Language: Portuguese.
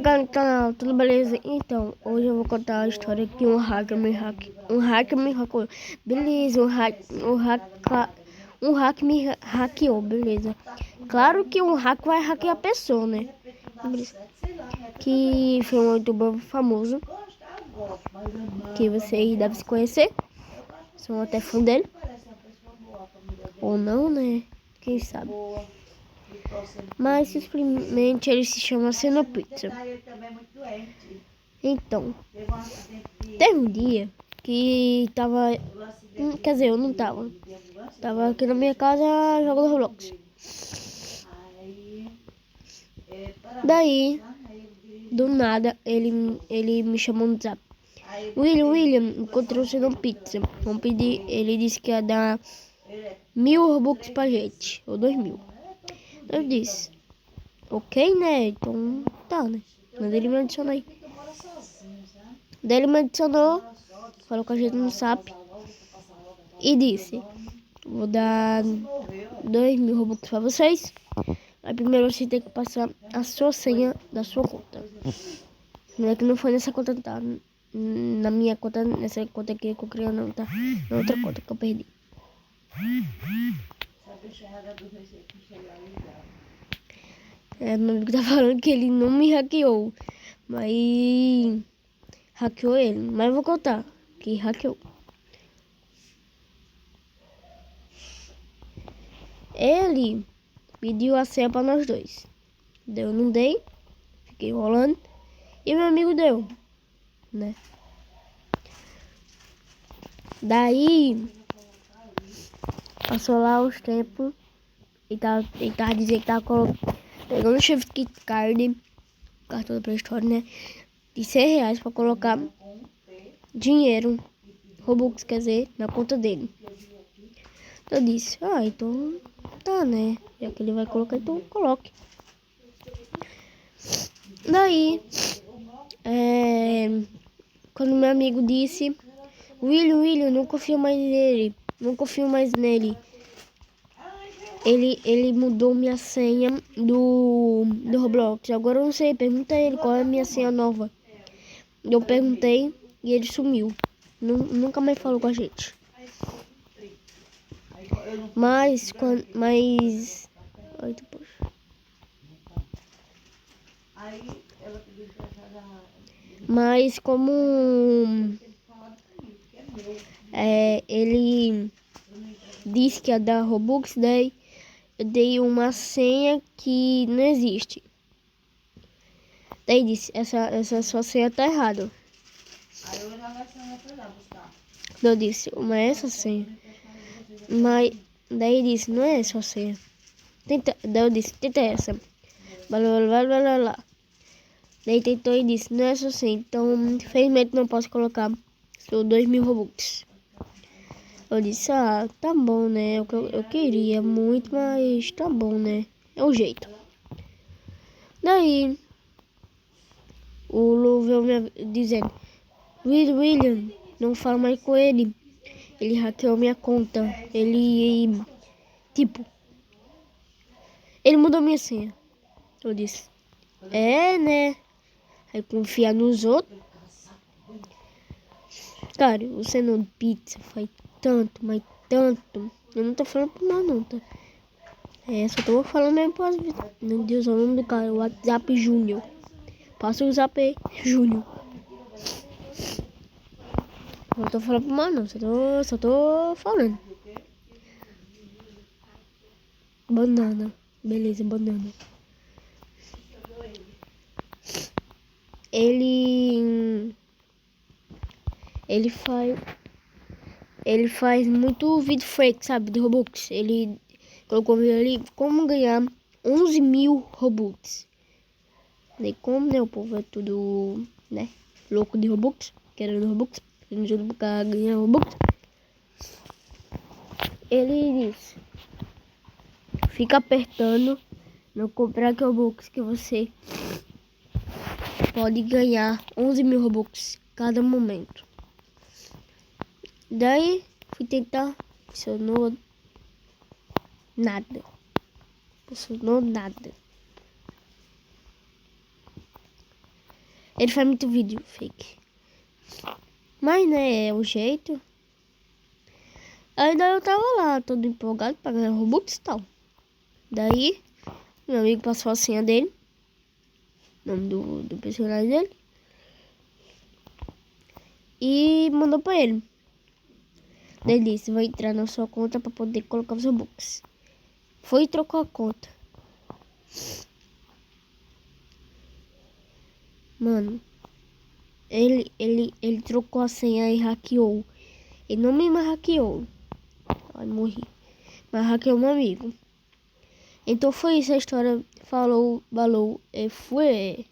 Galera do canal, tudo beleza? Então, hoje eu vou contar a história que um hacker me hackeou. Beleza, um hack me hackeou, beleza. Claro que um hack vai hackear a pessoa, né? Beleza. Que foi um youtuber famoso, que vocês devem se conhecer. São até fã dele. Ou não, né? Quem sabe? Mas simplesmente ele se chama Cenopizza. Então, teve um dia que tava... Quer dizer, eu não tava. Tava aqui na minha casa jogando Roblox. Daí, do nada, ele me chamou no zap. William, encontrei você no pizza. Vamos pedir. Ele disse que ia dar 1000 Robux pra gente. Ou 2000. Eu disse, ok, né? Então tá, né? Mas ele me adicionou aí. Daí ele me adicionou, falou com a gente no SAP e disse, vou dar 2000 Robux pra vocês. Aí primeiro você tem que passar a sua senha da sua conta. Não é que não foi nessa conta, tá? Na minha conta, nessa conta aqui que eu criei, não, tá? Na outra conta que eu perdi. Meu amigo tá falando que ele não me hackeou, mas hackeou ele. Mas eu vou contar que hackeou. Ele pediu a senha pra nós dois. Eu não dei, fiquei enrolando. E meu amigo deu, né? Daí, passou lá os tempos. Ele tava dizendo que tava pegando o Shift Card, cartão da Play Store, né? De R$100 pra colocar dinheiro, Robux, quer dizer, na conta dele. Eu disse, então tá, né? Já que ele vai colocar, então coloque. Daí, quando meu amigo disse, William, não confio mais nele, Ele mudou minha senha do Roblox. Agora eu não sei, pergunta a ele qual é a minha senha nova. Eu perguntei e ele sumiu. Nunca mais falou com a gente. Mas como ele disse que ia dar Robux, daí eu dei uma senha que não existe. Daí disse, essa sua senha tá errada. Eu disse, mas é essa senha. Mas daí disse, não é essa senha. Daí eu disse, tenta essa. Blá. Daí tentou e disse, não é essa senha. Então, infelizmente não posso colocar. Sou 2000 Robux. Eu disse, tá bom, né? Eu queria muito, mas tá bom, né? É o jeito. Daí, o Lu veio me dizendo, William, não fala mais com ele. Ele hackeou minha conta. Ele mudou minha senha. Eu disse, né? Aí confiar nos outros. Cara, você não pizza faz tanto, mas tanto. Eu não tô falando pro mal não, tá? Só tô falando mesmo para as vidas. Meu Deus, é o nome do cara, o WhatsApp Júnior. Passa o WhatsApp aí, Júnior. Não tô falando pro mal não, só tô falando. Banana. Beleza, banana. Ele faz muito vídeo fake, sabe, de Robux. Ele colocou um vídeo ali, como ganhar 11.000 Robux. Daí como, né, o povo é tudo, né, louco de Robux, querendo Robux, querendo ganhar Robux. Ele disse, fica apertando no comprar Robux que você pode ganhar 11.000 Robux cada momento. Daí fui tentar, funcionou nada. Ele faz muito vídeo fake. Mas, né, é o jeito. Aí daí eu tava lá, todo empolgado pra ganhar Robux e tal. Daí, meu amigo passou a senha dele. O nome do personagem dele. E mandou pra ele. Daí ele disse, vou entrar na sua conta pra poder colocar os Robux. Foi e trocou a conta. Mano, ele trocou a senha e hackeou. Ele não me hackeou. Ai, morri. Mas hackeou meu amigo. Então foi isso a história. Falou, balou e foi.